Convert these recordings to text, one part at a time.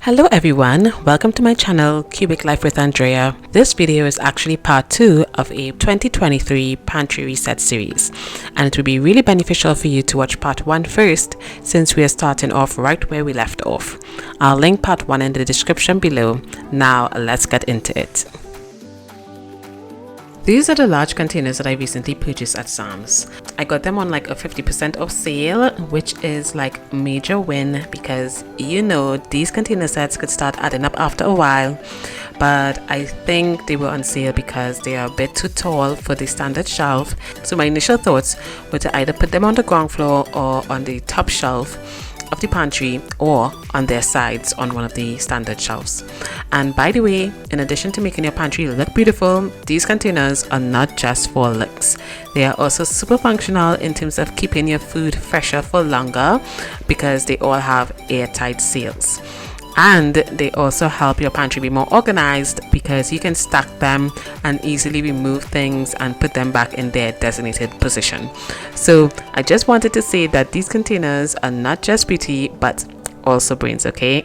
Hello everyone, welcome to my channel Cubic Life with Andrea. This video is actually part 2 of a 2023 Pantry Reset series, and it will be really beneficial for you to watch part 1 first since we are starting off right where we left off. I'll link part 1 in the description below. Now let's get into it. These are the large containers that I recently purchased at Sam's. I got them on like a 50% off sale, which is like a major win because these container sets could start adding up after a while. But I think they were on sale because they are a bit too tall for the standard shelf. So my initial thoughts were to either put them on the ground floor or on the top shelf of the pantry or on their sides on one of the standard shelves. And by the way, in addition to making your pantry look beautiful, these containers are not just for looks. They are also super functional in terms of keeping your food fresher for longer because they all have airtight seals. And they also help your pantry be more organized because you can stack them and easily remove things and put them back in their designated position. So I just wanted to say that these containers are not just pretty but also brains, okay?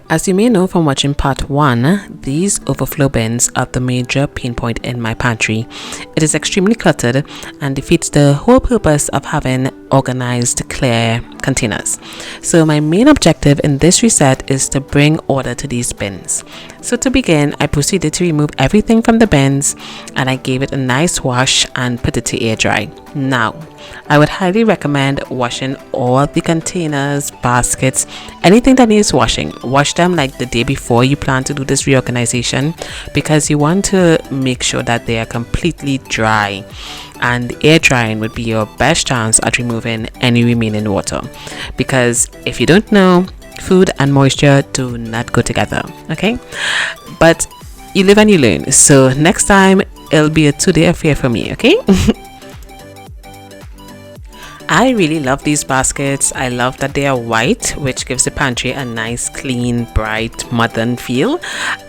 As you may know from watching part 1, these overflow bins are the major pain point in my pantry. It is extremely cluttered and defeats the whole purpose of having organized, clear containers. So my main objective in this reset is to bring order to these bins. So to begin, I proceeded to remove everything from the bins and I gave it a nice wash and put it to air dry. Now, I would highly recommend washing all the containers, baskets, anything that needs washing. Wash them like the day before you plan to do this reorganization because you want to make sure that they are completely dry. And air drying would be your best chance at removing any remaining water, because if you don't know, food and moisture do not go together, okay? But you live and you learn, so next time it'll be a 2-day affair for me, okay? I really love these baskets. I love that they are white, which gives the pantry a nice, clean, bright, modern feel.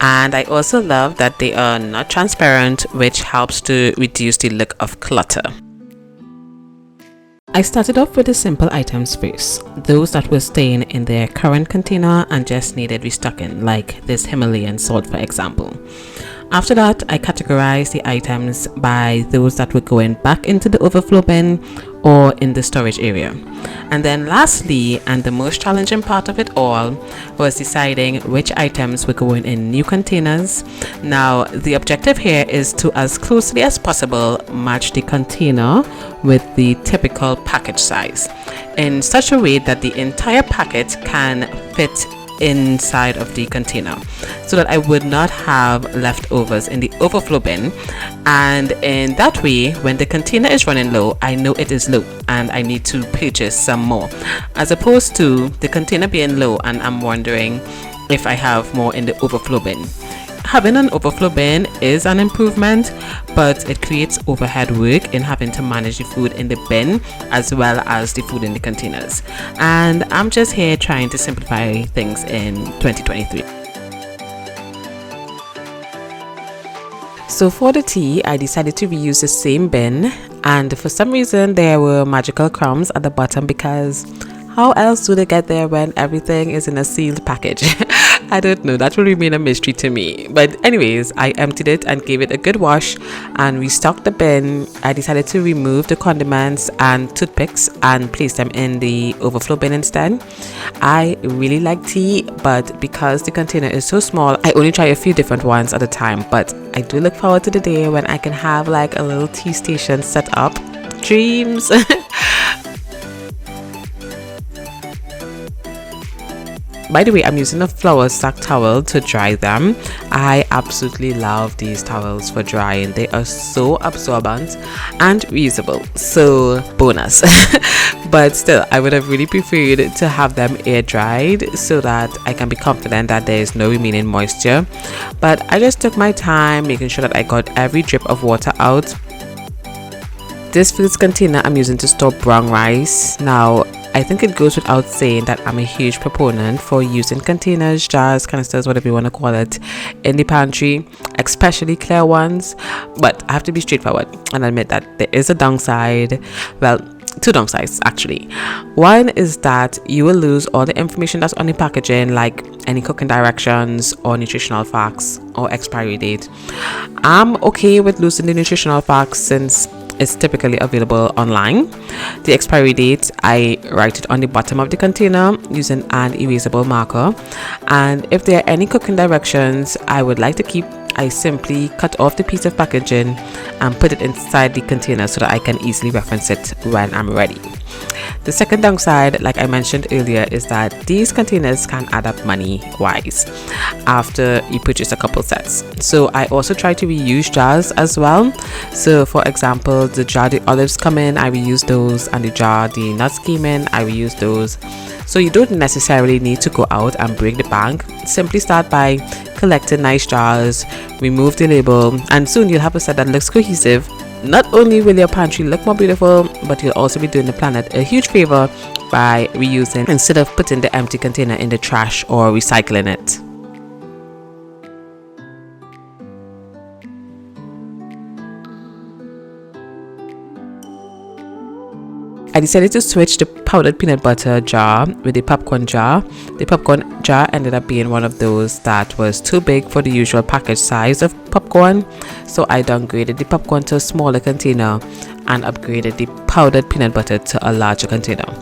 And I also love that they are not transparent, which helps to reduce the look of clutter. I started off with the simple items first, those that were staying in their current container and just needed restocking, like this Himalayan salt, for example. After that, I categorized the items by those that were going back into the overflow bin or in the storage area. And then lastly, and the most challenging part of it all, was deciding which items were going in new containers. Now, the objective here is to, as closely as possible, match the container with the typical package size in such a way that the entire packet can fit inside of the container, so that I would not have leftovers in the overflow bin. And in that way, when the container is running low, I know it is low and I need to purchase some more, as opposed to the container being low and I'm wondering if I have more in the overflow bin. Having an overflow bin is an improvement, but it creates overhead work in having to manage the food in the bin as well as the food in the containers. And I'm just here trying to simplify things in 2023. So for the tea, I decided to reuse the same bin, and for some reason there were magical crumbs at the bottom because how else do they get there when everything is in a sealed package? I don't know, that will remain a mystery to me. But anyways, I emptied it and gave it a good wash and restocked the bin. I decided to remove the condiments and toothpicks and place them in the overflow bin instead. I really like tea, but because the container is so small, I only try a few different ones at a time. But I do look forward to the day when I can have like a little tea station set up. Dreams! By the way, I'm using a flour sack towel to dry them. I absolutely love these towels for drying. They are so absorbent and reusable. So bonus. But still, I would have really preferred to have them air dried so that I can be confident that there is no remaining moisture. But I just took my time making sure that I got every drip of water out. This foods container I'm using to store brown rice. Now, I think it goes without saying that I'm a huge proponent for using containers, jars, canisters, whatever you want to call it, in the pantry, especially clear ones. But I have to be straightforward and admit that there is a downside. Well, two downsides actually. One is that you will lose all the information that's on the packaging, like any cooking directions or nutritional facts or expiry date. I'm okay with losing the nutritional facts since it's typically available online. The expiry date, I write it on the bottom of the container using an erasable marker, and if there are any cooking directions I would like to keep, I simply cut off the piece of packaging and put it inside the container so that I can easily reference it when I'm ready. The second downside, like I mentioned earlier, is that these containers can add up money wise after you purchase a couple sets. So I also try to reuse jars as well. So for example, the jar the olives come in, I reuse those, and the jar the nuts came in, I reuse those. So you don't necessarily need to go out and break the bank. Simply start by collecting nice jars, remove the label, and soon you'll have a set that looks cohesive. Not only will your pantry look more beautiful, but you'll also be doing the planet a huge favor by reusing instead of putting the empty container in the trash or recycling it. I decided to switch the powdered peanut butter jar with the popcorn jar. The popcorn jar ended up being one of those that was too big for the usual package size of popcorn, so I downgraded the popcorn to a smaller container and upgraded the powdered peanut butter to a larger container.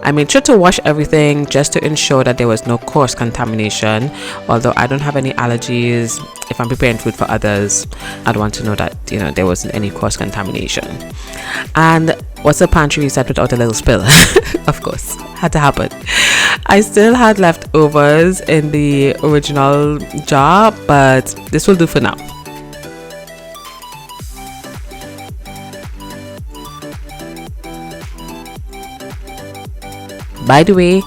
I made sure to wash everything just to ensure that there was no cross contamination. Although I don't have any allergies, if I'm preparing food for others, I'd want to know that there wasn't any cross contamination. And what's a pantry reset without a little spill? Of course, had to happen. I still had leftovers in the original jar, but this will do for now. By the way,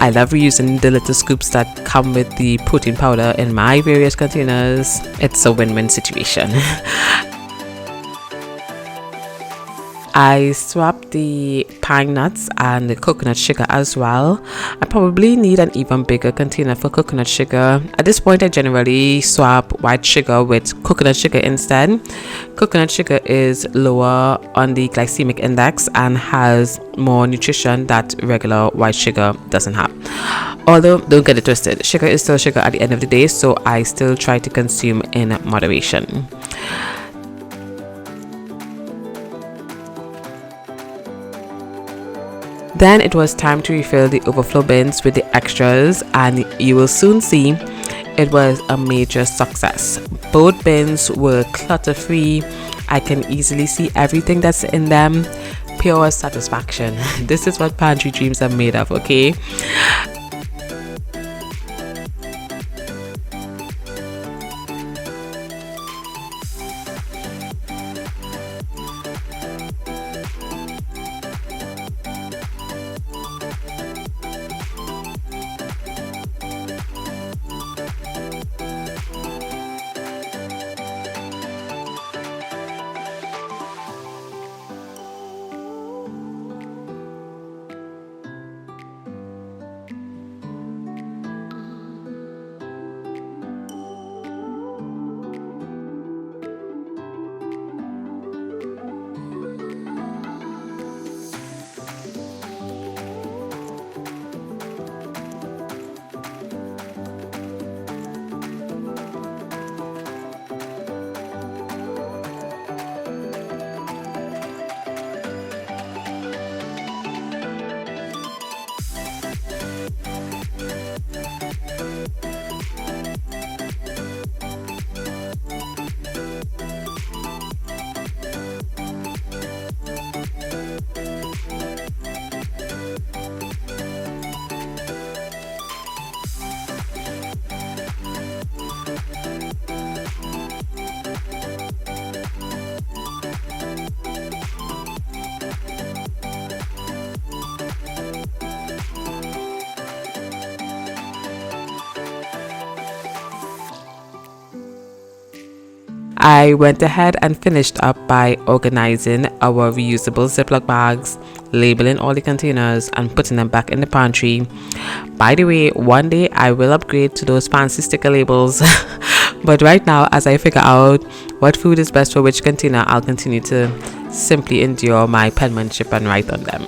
I love reusing the little scoops that come with the protein powder in my various containers. It's a win-win situation. I swapped the pine nuts and the coconut sugar as well. I probably need an even bigger container for coconut sugar. At this point, I generally swap white sugar with coconut sugar instead. Coconut sugar is lower on the glycemic index and has more nutrition that regular white sugar doesn't have. Although, don't get it twisted, sugar is still sugar at the end of the day, so I still try to consume in moderation. Then it was time to refill the overflow bins with the extras, and you will soon see it was a major success. Both bins were clutter-free. I can easily see everything that's in them. Pure satisfaction. This is what pantry dreams are made of, okay? I went ahead and finished up by organizing our reusable Ziploc bags, labeling all the containers, and putting them back in the pantry. By the way, one day I will upgrade to those fancy sticker labels. But right now, as I figure out what food is best for which container, I'll continue to simply endure my penmanship and write on them.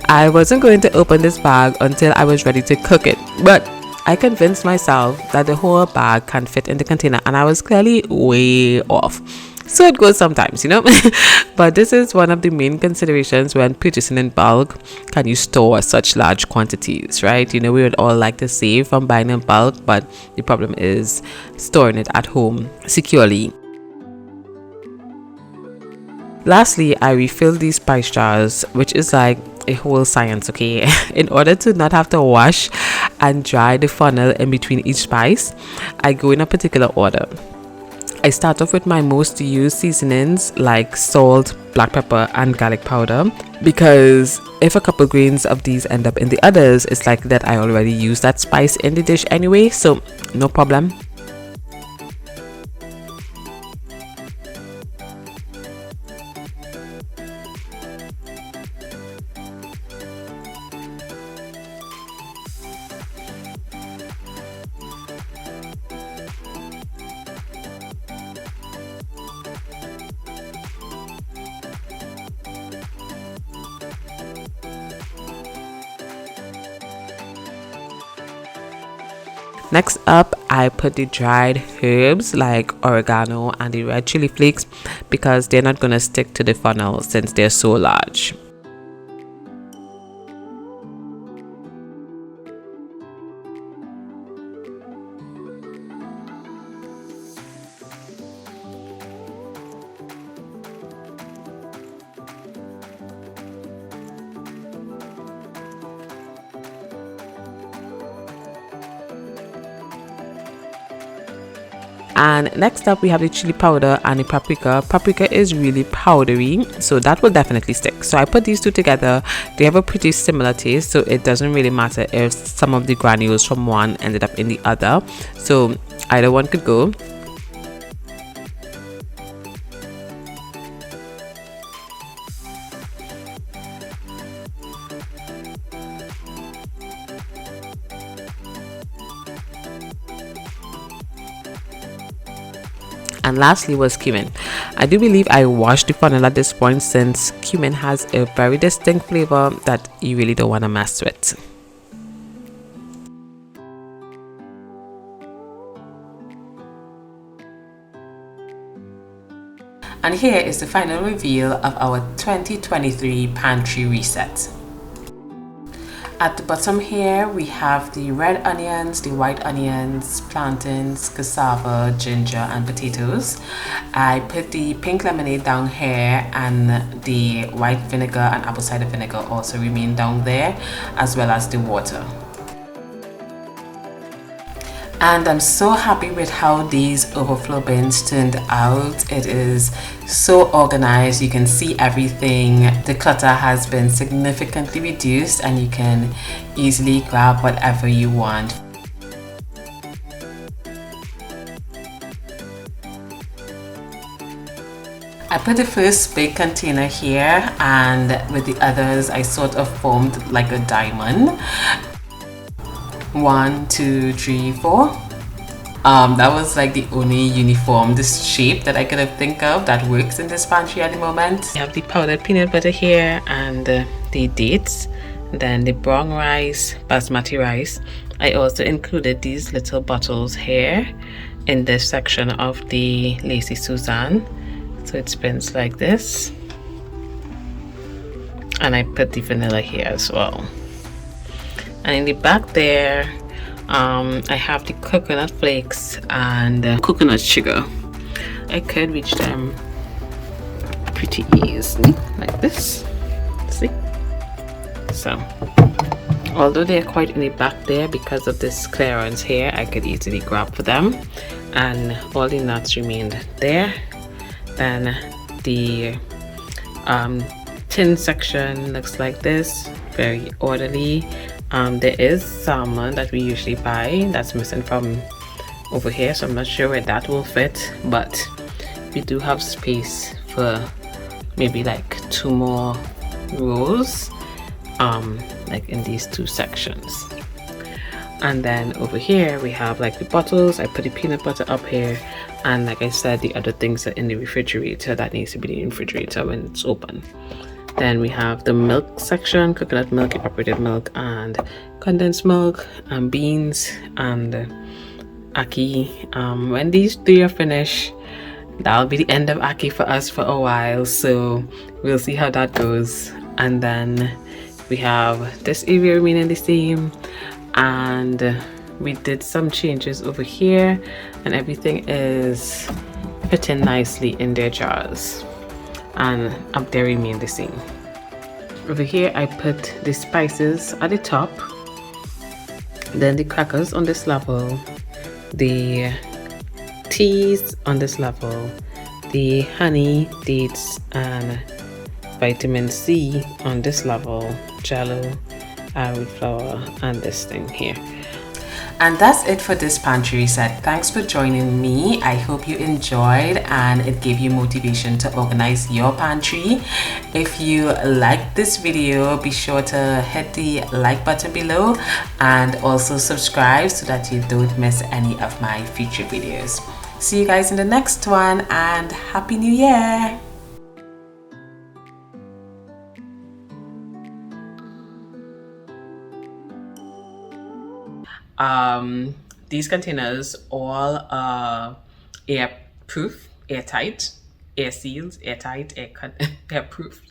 I wasn't going to open this bag until I was ready to cook it, but I convinced myself that the whole bag can fit in the container, and I was clearly way off. So it goes sometimes, you know. But this is one of the main considerations when purchasing in bulk. Can you store such large quantities, right? You know, we would all like to save from buying in bulk, but the problem is storing it at home securely. Lastly, I refilled these spice jars, which is like a whole science, okay? In order to not have to wash and dry the funnel in between each spice, I go in a particular order. I start off with my most used seasonings like salt, black pepper, and garlic powder, because if a couple grains of these end up in the others, it's like that I already used that spice in the dish anyway, so no problem. Next up, I put the dried herbs like oregano and the red chili flakes because they're not going to stick to the funnel since they're so large. And next up, we have the chili powder and the paprika. Paprika is really powdery, so that will definitely stick. So I put these two together. They have a pretty similar taste, so it doesn't really matter if some of the granules from one ended up in the other. So either one could go. And lastly was cumin. I do believe I washed the funnel at this point since cumin has a very distinct flavor that you really don't want to mess with. And here is the final reveal of our 2023 pantry reset. At the bottom here, we have the red onions, the white onions, plantains, cassava, ginger, and potatoes. I put the pink lemonade down here, and the white vinegar and apple cider vinegar also remain down there, as well as the water. And I'm so happy with how these overflow bins turned out. It is so organized. You can see everything. The clutter has been significantly reduced and you can easily grab whatever you want. I put the first big container here, and with the others I sort of formed like a diamond. 1, 2, 3, 4. That was like the only uniform shape that I could have think of that works in this pantry at the moment. I have the powdered peanut butter here and the dates, then the brown rice, basmati rice. I also included these little bottles here in this section of the Lazy Suzanne. So it spins like this. And I put the vanilla here as well. And in the back there, I have the coconut flakes and coconut sugar. I could reach them pretty easily, like this. See? So, although they're quite in the back there because of this clearance here, I could easily grab for them. And all the nuts remained there. Then the tin section looks like this, very orderly. There is salmon that we usually buy that's missing from over here, so I'm not sure where that will fit, but we do have space for maybe like 2 more rows, like in these 2 sections. And then over here we have like the bottles. I put the peanut butter up here, and like I said, the other things are in the refrigerator. That needs to be in the refrigerator when it's open. Then we have the milk section, coconut milk, evaporated milk, and condensed milk, and beans, and ackee. When these 3 are finished, that'll be the end of ackee for us for a while, so we'll see how that goes. And then we have this area remaining the same, and we did some changes over here, and everything is fitting nicely in their jars, and up there remain the same. Over here I put the spices at the top, then the crackers on this level, the teas on this level, the honey, dates, and vitamin C on this level, jello, arrowroot flour, and this thing here. And that's it for this pantry set. Thanks for joining me. I hope you enjoyed and it gave you motivation to organize your pantry. If you liked this video, be sure to hit the like button below and also subscribe so that you don't miss any of my future videos. See you guys in the next one, and Happy New Year! These containers all are airproof, airtight, air sealed, airtight, airproof.